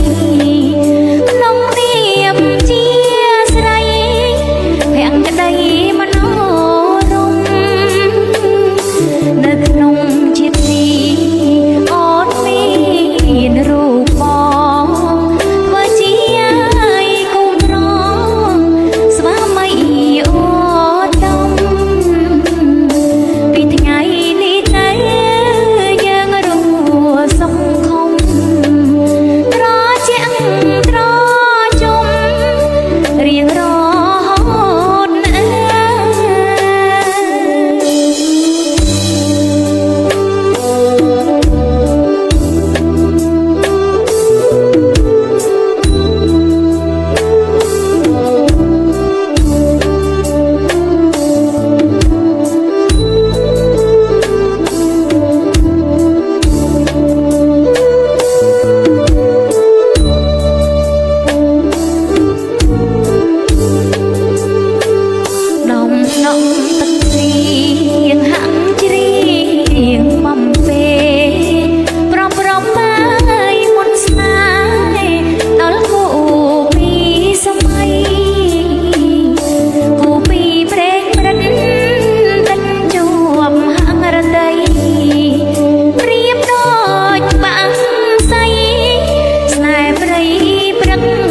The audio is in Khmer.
ក្នុងនាមជាស្រីភក្តីមនោរម្យនៅក្នុងជាតិនេះអូនមានរូបបងធ្វើជាគូត្រង់ស្វាមីអូតំពីថ្ងៃនេះទៅយើងរួមសង្ឃុំត្រជាក់ត្រជុំរៀងរហូតណានំទឹកស៊ីយ៉ាងហាក់ជ្រៀងបំពេប្រប្របាយមុនស្នេហ៍ដល់គូពីសម័យគូពីព្រេងព្រឹនទឹកជួបហាងរដីប្រៀបដូចបាំងសៃស្នេហ៍ព្រៃព្រឹក